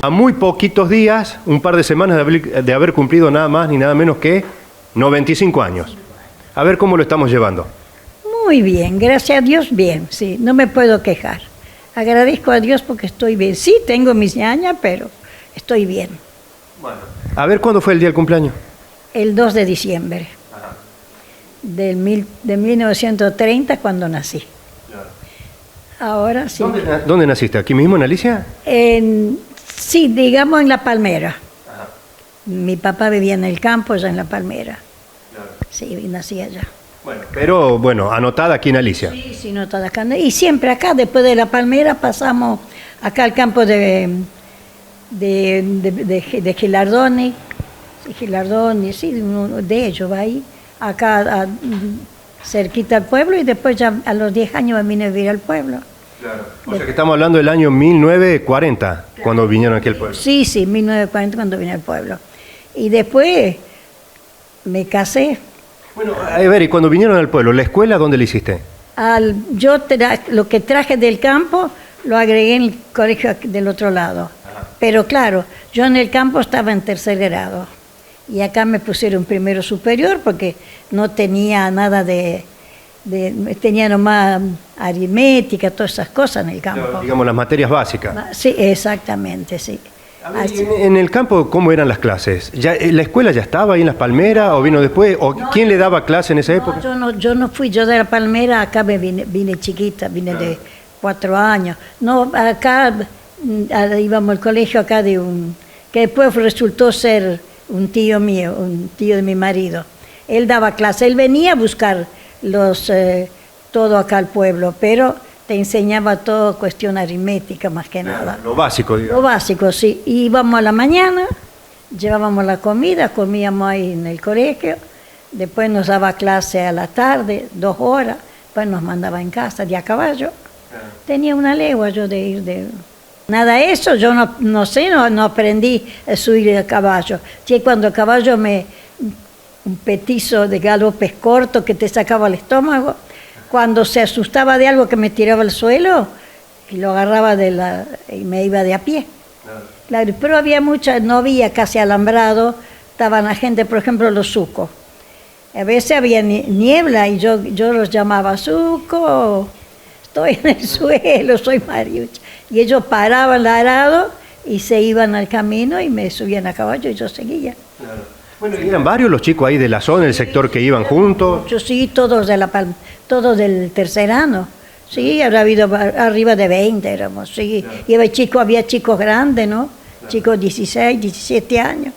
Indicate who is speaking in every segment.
Speaker 1: A muy poquitos días, un par de semanas de haber cumplido nada más ni nada menos que 95 años. A ver cómo lo estamos llevando.
Speaker 2: Muy bien, gracias a Dios, bien, sí, no me puedo quejar. Agradezco a Dios porque estoy bien. Sí, tengo mis ñañas, pero estoy bien.
Speaker 1: Bueno. A ver, ¿cuándo fue el día del cumpleaños?
Speaker 2: El 2 de diciembre de 1930, cuando nací. Ahora sí.
Speaker 1: ¿Dónde naciste? ¿Aquí mismo en Alicia?
Speaker 2: Sí, digamos en La Palmera. Ajá. Mi papá vivía en el campo, ya en La Palmera. Claro. Sí, nací allá.
Speaker 1: Bueno, pero bueno, anotada aquí en Alicia.
Speaker 2: Sí, anotada acá. Y siempre acá, después de La Palmera, pasamos acá al campo de Gilardoni. Sí, Gilardoni, sí, uno de ellos va ahí, acá cerquita al pueblo, y después ya a los 10 años me vine a vivir al pueblo.
Speaker 1: Claro. O sea que estamos hablando del año 1940, claro, cuando vinieron aquí al pueblo.
Speaker 2: Sí, 1940 cuando vine al pueblo. Y después me casé.
Speaker 1: Bueno, a ver, y cuando vinieron al pueblo, ¿la escuela dónde la hiciste?
Speaker 2: Lo que traje del campo lo agregué en el colegio del otro lado. Ajá. Pero claro, yo en el campo estaba en tercer grado. Y acá me pusieron primero superior porque no tenía nada tenía nomás aritmética, todas esas cosas en el campo.
Speaker 1: Claro, digamos, las materias básicas.
Speaker 2: Sí, exactamente, sí.
Speaker 1: Ver, en el campo, ¿cómo eran las clases? ¿La escuela ya estaba ahí en Las Palmeras o vino después? ¿O no, quién le daba clase en esa época?
Speaker 2: Yo no fui, yo de La Palmera, acá vine chiquita, vine de 4 años. No, acá íbamos al colegio acá que después resultó ser un tío mío, un tío de mi marido. Él daba clase, él venía a buscar todo acá al pueblo, pero te enseñaba todo cuestión aritmética más que nada.
Speaker 1: Lo básico, digamos.
Speaker 2: Lo básico, sí. Íbamos a la mañana, llevábamos la comida, comíamos ahí en el colegio, después nos daba clase a la tarde, 2 horas, después nos mandaba en casa de a caballo. Tenía una legua yo de ir de... Nada de eso, yo no aprendí a subir a caballo. Sí, cuando el caballo un petizo de galopes corto que te sacaba el estómago, cuando se asustaba de algo que me tiraba al suelo, y lo agarraba y me iba de a pie. Claro, pero no había casi alambrado, estaban la gente, por ejemplo, los sucos. A veces había niebla y yo los llamaba suco, estoy en el suelo, soy mariucha. Y ellos paraban el arado y se iban al camino y me subían a caballo y yo seguía.
Speaker 1: Claro. Bueno, ¿eran varios los chicos ahí de la zona, del sector que iban juntos?
Speaker 2: Yo sí, todos de La Palma, todos del tercerano. Sí, habrá habido arriba de 20 éramos, sí. Claro. Y había chicos grandes, ¿no? Claro. Chicos 16, 17 años,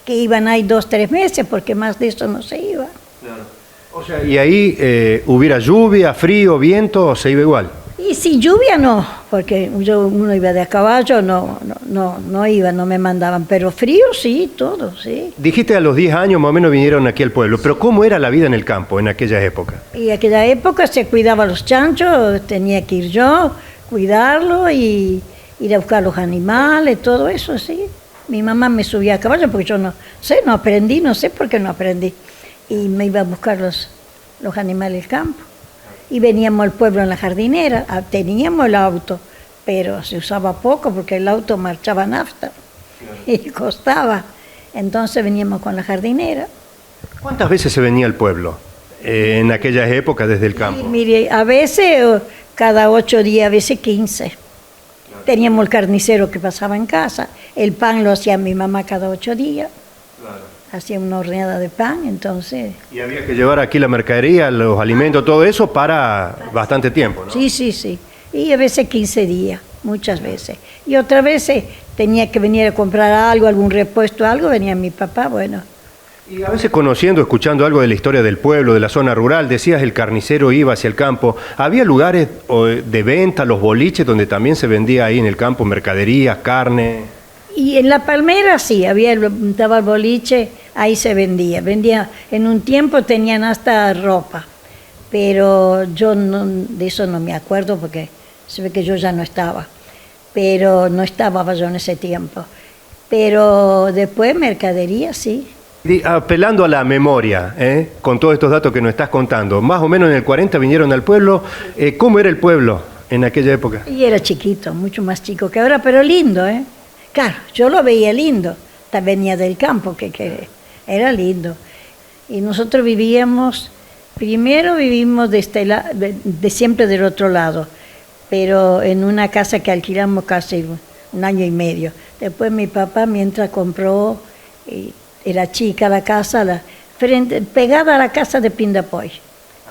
Speaker 2: que iban ahí 2, 3 meses, porque más de eso no se iba.
Speaker 1: Claro. O sea, ¿y ahí hubiera lluvia, frío, viento, o se iba igual?
Speaker 2: Y si lluvia no, porque uno iba de a caballo, no iba, no me mandaban, pero frío sí, todo, sí.
Speaker 1: Dijiste a los 10 años más o menos vinieron aquí al pueblo, pero ¿cómo era la vida en el campo en aquella época?
Speaker 2: Y en aquella época se cuidaba los chanchos, tenía que ir yo, cuidarlo y ir a buscar los animales, todo eso, sí. Mi mamá me subía a caballo porque yo no aprendí, no sé por qué no aprendí. Y me iba a buscar los animales del campo. Y veníamos al pueblo en la jardinera, teníamos el auto, pero se usaba poco porque el auto marchaba nafta y costaba. Entonces veníamos con la jardinera.
Speaker 1: ¿Cuántas veces se venía al pueblo en aquellas épocas desde el campo?
Speaker 2: Sí, mire, a veces cada 8 días, a veces 15. Claro. Teníamos el carnicero que pasaba en casa, el pan lo hacía mi mamá cada 8 días. Claro. Hacía una horneada de pan, entonces...
Speaker 1: Y había que llevar aquí la mercadería, los alimentos, todo eso para bastante tiempo, ¿no?
Speaker 2: Sí. Y a veces 15 días, muchas veces. Y otras veces tenía que venir a comprar algo, algún repuesto, algo, venía mi papá, bueno.
Speaker 1: Y a veces conociendo, escuchando algo de la historia del pueblo, de la zona rural, decías el carnicero iba hacia el campo. ¿Había lugares de venta, los boliches, donde también se vendía ahí en el campo mercaderías, carne?
Speaker 2: Y en La Palmera sí, estaba el boliche, ahí se vendía. En un tiempo tenían hasta ropa, pero yo de eso no me acuerdo porque se ve que yo ya no estaba. Pero no estaba yo en ese tiempo. Pero después mercadería sí.
Speaker 1: Apelando a la memoria, con todos estos datos que nos estás contando, más o menos en el 40 vinieron al pueblo. ¿Cómo era el pueblo en aquella época?
Speaker 2: Y era chiquito, mucho más chico que ahora, pero lindo, Claro, yo lo veía lindo, venía del campo, que era lindo. Y nosotros vivíamos, primero vivimos de siempre del otro lado, pero en una casa que alquilamos casi un año y medio. Después mi papá, mientras compró, era chica la casa, pegada a la casa de Pindapoy,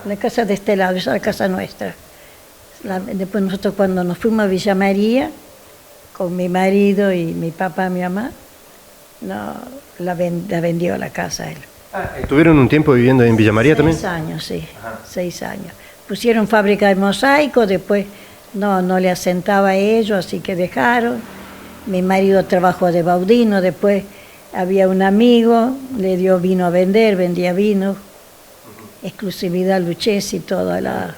Speaker 2: la casa de este lado, esa es la casa nuestra. Después nosotros cuando nos fuimos a Villa María, con mi marido y mi papá y mi mamá, no, la vendió la casa él.
Speaker 1: ¿Estuvieron un tiempo viviendo en Villa María también?
Speaker 2: 6 años, sí, 6 años. Pusieron fábrica de mosaico, después no le asentaba a ellos, así que dejaron. Mi marido trabajó de baudino, después había un amigo, le dio vino a vender, vendía vino, exclusividad Lucchesi y toda la...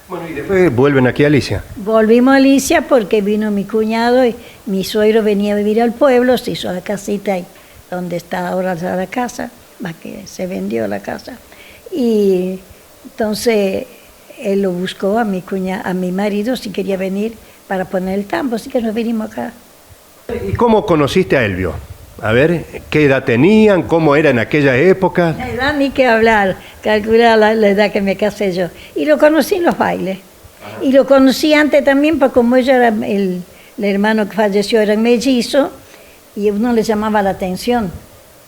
Speaker 1: Bueno, y después vuelven aquí a Alicia.
Speaker 2: Volvimos a Alicia porque vino mi cuñado y mi suegro venía a vivir al pueblo, se hizo la casita ahí donde está ahora la casa, más que se vendió la casa. Y entonces él lo buscó a mi marido si quería venir para poner el tambo, así que nos vinimos acá.
Speaker 1: ¿Y cómo conociste a Elvio? A ver, ¿qué edad tenían? ¿Cómo era en aquella época?
Speaker 2: La edad ni que hablar, calcular la edad que me casé yo. Y lo conocí en los bailes. Y lo conocí antes también, porque como ella era el hermano que falleció, era mellizo, y uno le llamaba la atención.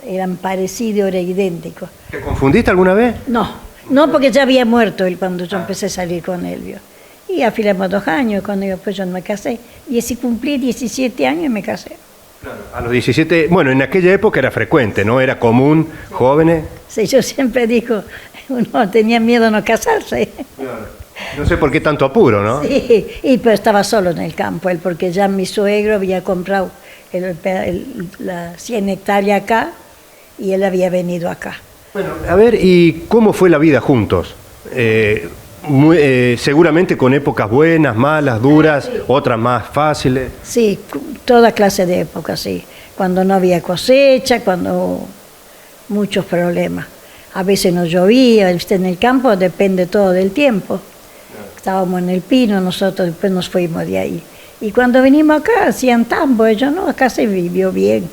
Speaker 2: Eran parecidos, eran idénticos.
Speaker 1: ¿Te confundiste alguna vez?
Speaker 2: No, porque ya había muerto él cuando yo empecé a salir con Elvio. Y afilamos 2 años, cuando después yo no me casé. Y así cumplí 17 años y me casé.
Speaker 1: Claro. A los 17, bueno, en aquella época era frecuente, ¿no? Era común, jóvenes.
Speaker 2: Sí, yo siempre digo, uno tenía miedo a no casarse.
Speaker 1: Claro. No sé por qué tanto apuro, ¿no?
Speaker 2: Sí, pero estaba solo en el campo, él, porque ya mi suegro había comprado las 100 hectáreas acá y él había venido acá.
Speaker 1: Bueno, a ver, ¿y cómo fue la vida juntos? Seguramente con épocas buenas, malas, duras, sí. Otras más fáciles.
Speaker 2: Sí, toda clase de épocas, sí. Cuando no había cosecha, cuando muchos problemas. A veces no llovía, en el campo depende todo del tiempo. Estábamos en el Pino, nosotros después nos fuimos de ahí. Y cuando vinimos acá hacían tambo, ellos no, acá se vivió bien.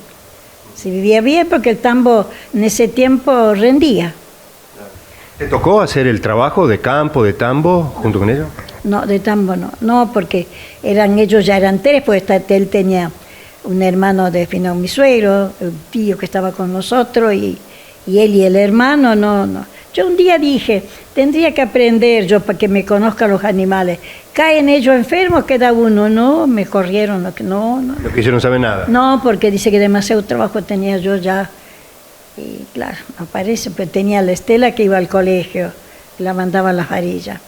Speaker 2: Se vivía bien porque el tambo en ese tiempo rendía.
Speaker 1: ¿Te tocó hacer el trabajo de campo, de tambo, junto con ellos?
Speaker 2: No, de tambo no, porque ellos ya eran 3, pues él tenía un hermano de Finón, mi suegro, un tío que estaba con nosotros, y él y el hermano, no. Yo un día dije, tendría que aprender yo para que me conozcan los animales. Caen ellos enfermos, queda uno, no, me corrieron, no.
Speaker 1: Los que ellos no saben nada.
Speaker 2: No, porque dice que demasiado trabajo tenía yo ya. Y claro, aparece, pero tenía la Estela que iba al colegio, la mandaba a las varillas.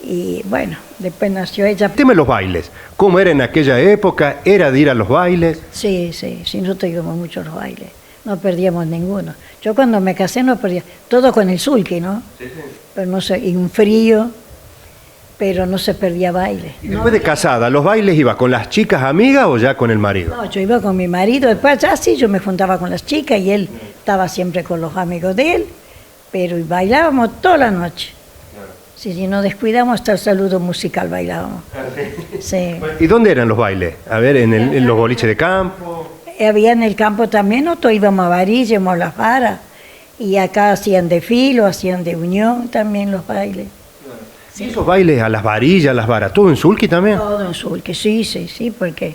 Speaker 2: Y bueno, después nació ella.
Speaker 1: El tema de los bailes, ¿cómo era en aquella época? ¿Era de ir a los bailes?
Speaker 2: Sí, nosotros íbamos mucho a los bailes, no perdíamos ninguno. Yo cuando me casé no perdía, todo con el sulky, ¿no? Sí. Pero no sé, y un frío, pero no se perdía baile.
Speaker 1: ¿Y después de casada, los bailes iba con las chicas amigas o ya con el marido?
Speaker 2: No, yo iba con mi marido, después ya sí, yo me juntaba con las chicas y él estaba siempre con los amigos de él, pero bailábamos toda la noche. Claro. Sí, si no descuidamos hasta el saludo musical bailábamos. Sí.
Speaker 1: ¿Y dónde eran los bailes? A ver, en los boliches de campo.
Speaker 2: Había en el campo también, nosotros íbamos a Varilla, íbamos a las varas, y acá hacían de filo, hacían de unión también los bailes.
Speaker 1: Sí. ¿Y esos bailes a las varillas, a las varas, todo en sulky también?
Speaker 2: Todo en sulky, sí, porque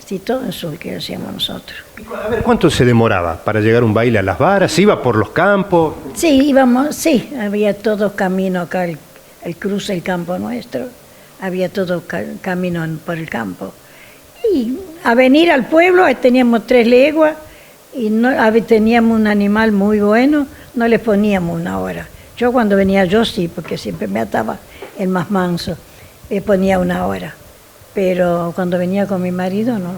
Speaker 2: sí, todo en sulky lo hacíamos nosotros.
Speaker 1: A ver, ¿cuánto se demoraba para llegar un baile a las varas? ¿Se iba por los campos?
Speaker 2: Sí, había todo camino acá, el cruce del campo nuestro, había todo camino por el campo. Y a venir al pueblo teníamos 3 leguas y teníamos un animal muy bueno, no le poníamos una hora. Yo cuando venía sí, porque siempre me ataba el más manso, le ponía una hora, pero cuando venía con mi marido no.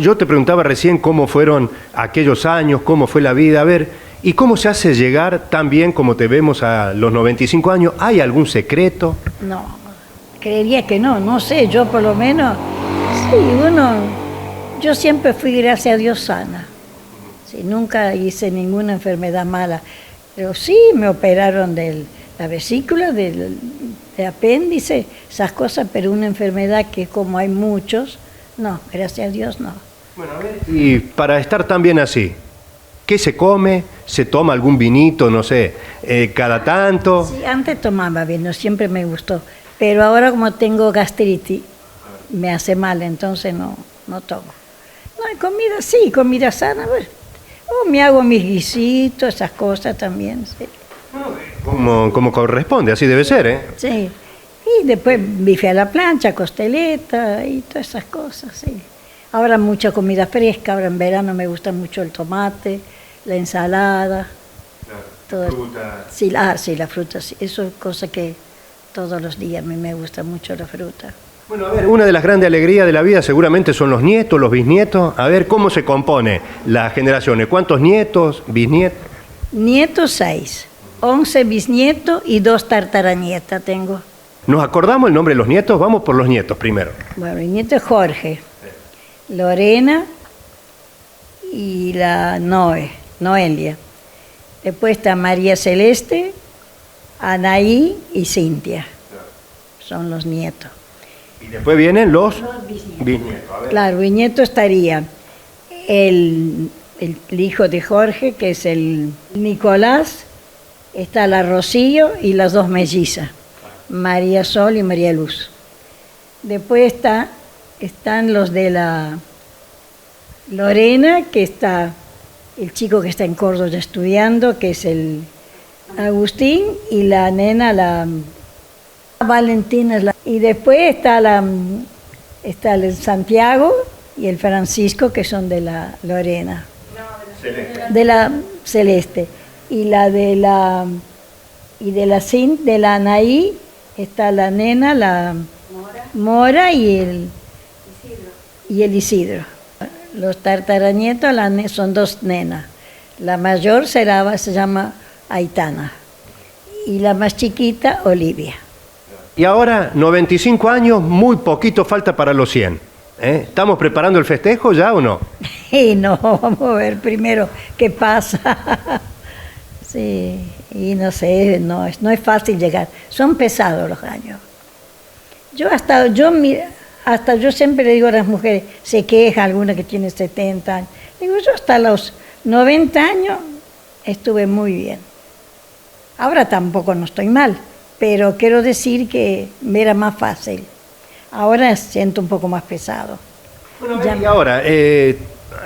Speaker 1: Yo te preguntaba recién cómo fueron aquellos años, cómo fue la vida, a ver, ¿y cómo se hace llegar tan bien como te vemos a los 95 años? ¿Hay algún secreto?
Speaker 2: No, creería que no sé, yo por lo menos, sí, yo siempre fui, gracias a Dios, sana. Sí, nunca hice ninguna enfermedad mala. Pero sí, me operaron de la vesícula, de apéndice, esas cosas, pero una enfermedad que como hay muchos, No, gracias a Dios no.
Speaker 1: Bueno, a ver. Y para estar tan bien así, ¿qué se come? ¿Se toma algún vinito, no sé, cada tanto?
Speaker 2: Sí, antes tomaba vino, siempre me gustó, pero ahora como tengo gastritis, me hace mal, entonces no tomo. No, hay comida, sí, comida sana, pues. O me hago mis guisitos, esas cosas también, sí.
Speaker 1: Como corresponde, así debe ser, ¿eh?
Speaker 2: Sí, y después bife a la plancha, costeleta y todas esas cosas, sí. Ahora mucha comida fresca, ahora en verano me gusta mucho el tomate, la ensalada. Todo.
Speaker 1: Fruta.
Speaker 2: Sí, sí, la fruta, sí. Eso es cosa que todos los días a mí me gusta mucho la fruta.
Speaker 1: Bueno, a ver, una de las grandes alegrías de la vida seguramente son los nietos, los bisnietos. A ver, ¿cómo se compone las generaciones? ¿Cuántos nietos, bisnietos?
Speaker 2: Nietos 6, 11 bisnietos y 2 tartaranietas tengo.
Speaker 1: ¿Nos acordamos el nombre de los nietos? Vamos por los nietos primero.
Speaker 2: Bueno, mi nieto es Jorge, Lorena y la Noelia. Después está María Celeste, Anaí y Cintia. Son los nietos.
Speaker 1: Y después vienen los bisnietos. A ver.
Speaker 2: Claro, bisnieto estaría el hijo de Jorge, que es el Nicolás, está la Rocío y las 2 mellizas, María Sol y María Luz. Después están los de la Lorena, que está el chico que está en Córdoba estudiando, que es el Agustín, y la nena, la Valentina. Y después está el Santiago y el Francisco, que son de la Lorena. Celeste. De la Celeste. Y de la Anaí está la nena, la Mora y el Isidro. Los tartaranietos son 2 nenas. La mayor se llama Aitana y la más chiquita Olivia.
Speaker 1: Y ahora, 95 años, muy poquito falta para los 100. ¿Estamos preparando el festejo ya o no?
Speaker 2: Y no, vamos a ver primero qué pasa. Sí, y no sé, no es fácil llegar. Son pesados los años. Yo siempre le digo a las mujeres, se queja alguna que tiene 70 años. Digo, yo hasta los 90 años estuve muy bien. Ahora tampoco no estoy mal, pero quiero decir que me era más fácil. Ahora siento un poco más pesado.
Speaker 1: Bueno, y ahora,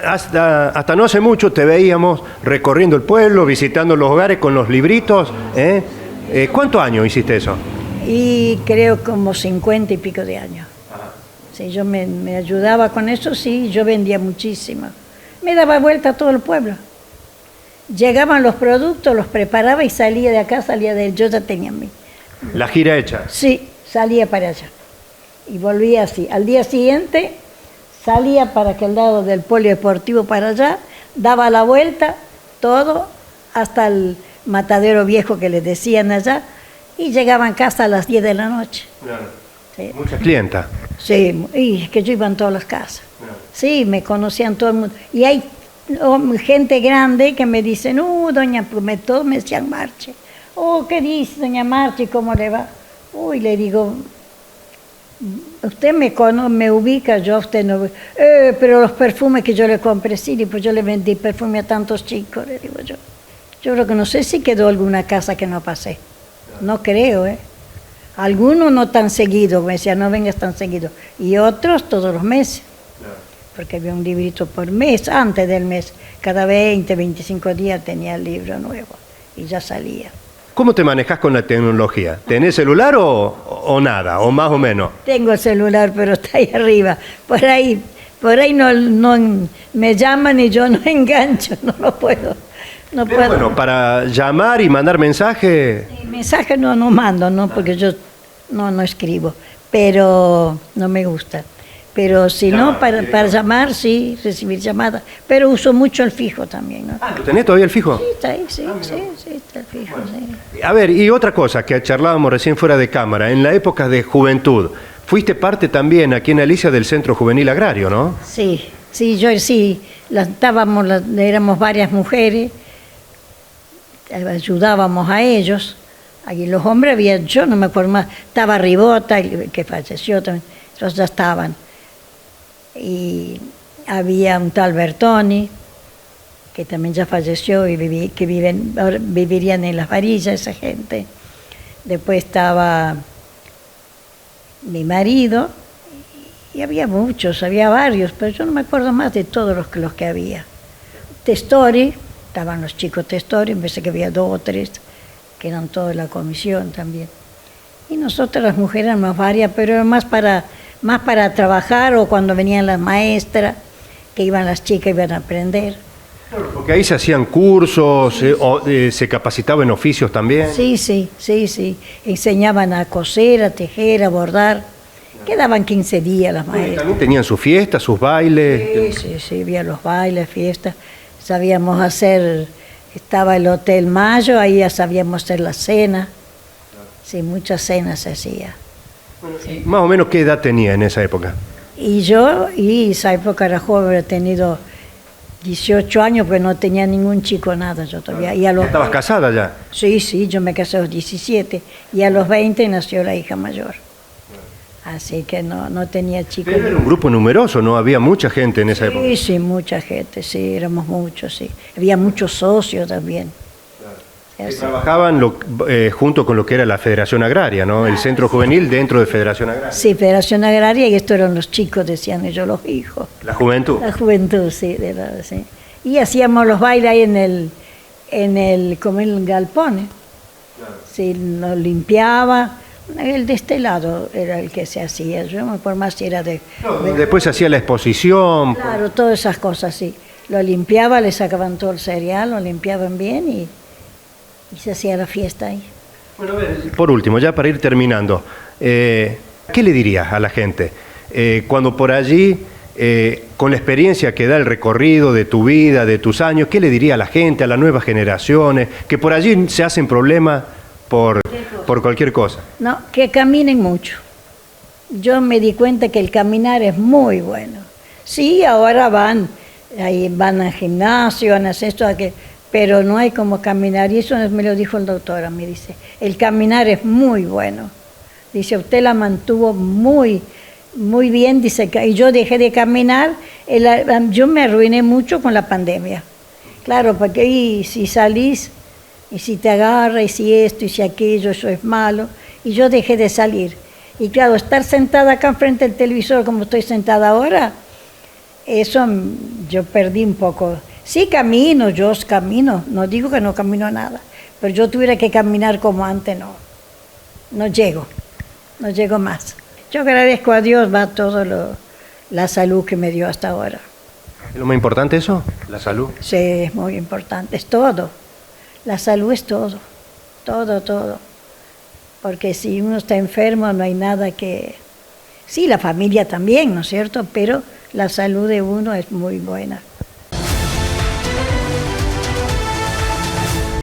Speaker 1: hasta no hace mucho te veíamos recorriendo el pueblo, visitando los hogares con los libritos. ¿Cuántos años hiciste eso?
Speaker 2: Y creo como 50 y pico de años. Sí, yo me ayudaba con eso, sí, yo vendía muchísimo. Me daba vuelta a todo el pueblo. Llegaban los productos, los preparaba y salía de acá, salía de él. Yo ya tenía mi.
Speaker 1: ¿La gira hecha?
Speaker 2: Sí, salía para allá. Y volvía así. Al día siguiente salía para aquel lado del polideportivo para allá, daba la vuelta, todo, hasta el matadero viejo que les decían allá, y llegaban a casa a las 10 de la noche.
Speaker 1: Claro.
Speaker 2: Sí.
Speaker 1: Mucha clienta.
Speaker 2: Sí, y es que yo iba en todas las casas. Claro. Sí, me conocían todo el mundo. Y hay gente grande que me dice, doña Prometó, me decían Marche. ¿Qué dice doña Marche? ¿Cómo le va? Le digo, usted me ubica, yo a usted no. Pero los perfumes que yo le compré, sí, pues yo le vendí perfume a tantos chicos, le digo yo. Yo creo que no sé si quedó alguna casa que no pasé. No creo, Algunos no tan seguido, me decían, no vengas tan seguido. Y otros todos los meses. Porque había un librito por mes, antes del mes. Cada 20, 25 días tenía el libro nuevo. Y ya salía.
Speaker 1: ¿Cómo te manejas con la tecnología? ¿Tenés celular o nada? ¿O más o menos?
Speaker 2: Tengo el celular, pero está ahí arriba. Por ahí no me llaman y yo no engancho, no lo puedo. No puedo.
Speaker 1: Bueno, para llamar y mandar mensajes.
Speaker 2: Sí, mensajes no mando, no, porque yo no escribo, pero no me gusta. Pero si no, para llamar, sí, recibir llamadas. Pero uso mucho el fijo también, ¿no?
Speaker 1: ¿Lo tenés todavía el fijo?
Speaker 2: Sí, está ahí, sí, está el fijo, sí.
Speaker 1: A ver, y otra cosa que charlábamos recién fuera de cámara, en la época de juventud, fuiste parte también aquí en Alicia del Centro Juvenil Agrario, ¿no?
Speaker 2: Sí, yo sí, éramos varias mujeres, ayudábamos a ellos. Allí los hombres yo no me acuerdo más, estaba Ribota, que falleció también, ellos ya estaban. y había un tal Bertoni, que también ya falleció y ahora vivirían en Las Varillas esa gente. Después estaba mi marido, y había muchos, había varios, pero yo no me acuerdo más de todos los que había. Testori, estaban los chicos Testori, pensé que había 2 o 3, que eran toda la comisión también. Y nosotras las mujeres éramos varias, pero era más para trabajar, o cuando venían las maestras, que iban las chicas, iban a aprender.
Speaker 1: Porque ahí se hacían cursos, se capacitaba en oficios también.
Speaker 2: Sí. Enseñaban a coser, a tejer, a bordar. Quedaban 15 días las maestras.
Speaker 1: También tenían sus fiestas, sus bailes.
Speaker 2: Sí, había los bailes, fiestas. Sabíamos hacer, estaba el Hotel Mayo, ahí ya sabíamos hacer la cena. Sí, muchas cenas se hacía.
Speaker 1: Sí. ¿Más o menos qué edad tenía en esa época?
Speaker 2: Y esa época era joven, había tenido 18 años, pero no tenía ningún chico, nada, yo todavía. Y
Speaker 1: ¿Estabas casada ya?
Speaker 2: Sí, yo me casé a los 17 y a los 20 nació la hija mayor. Así que no tenía chicos.
Speaker 1: Pero era un grupo numeroso, ¿no? Había mucha gente en esa época.
Speaker 2: Sí, mucha gente, sí, éramos muchos, sí. Había muchos socios también.
Speaker 1: Que trabajaban junto con lo que era la Federación Agraria, ¿no? El Centro Juvenil dentro de Federación Agraria.
Speaker 2: Sí, Federación Agraria, y estos eran los chicos, decían ellos, los hijos.
Speaker 1: La juventud.
Speaker 2: La juventud, sí, sí. Y hacíamos los bailes ahí en el galpón. Claro. Sí, nos limpiaba. El de este lado era el que se hacía, yo no me acuerdo más si era de...
Speaker 1: Después se hacía la exposición.
Speaker 2: Claro, todas esas cosas, sí. Lo limpiaba, le sacaban todo el cereal, lo limpiaban bien y se hacía la fiesta ahí.
Speaker 1: Bueno, a ver, por último, ya para ir terminando, ¿qué le dirías a la gente? Cuando por allí, con la experiencia que da el recorrido de tu vida, de tus años, ¿qué le diría a la gente, a las nuevas generaciones, que por allí se hacen problemas por cualquier cosa?
Speaker 2: No, que caminen mucho. Yo me di cuenta que el caminar es muy bueno. Sí, ahora van al gimnasio, van a hacer esto, pero no hay como caminar. Y eso me lo dijo el doctor, me dice, el caminar es muy bueno. Dice, usted la mantuvo muy bien, dice, y yo dejé de caminar, yo me arruiné mucho con la pandemia. Claro, porque ahí si salís, y si te agarra, y si esto, y si aquello, eso es malo. Y yo dejé de salir. Y claro, estar sentada acá enfrente del televisor como estoy sentada ahora, eso yo perdí un poco. Sí camino, yo camino, no digo que no camino nada, pero yo tuviera que caminar como antes, no llego más. Yo agradezco a Dios, va todo la salud que me dio hasta ahora.
Speaker 1: ¿Es lo más importante eso? ¿La salud?
Speaker 2: Sí, es muy importante, es todo. La salud es todo. Porque si uno está enfermo no hay nada que... Sí, la familia también, ¿no es cierto? Pero la salud de uno es muy buena.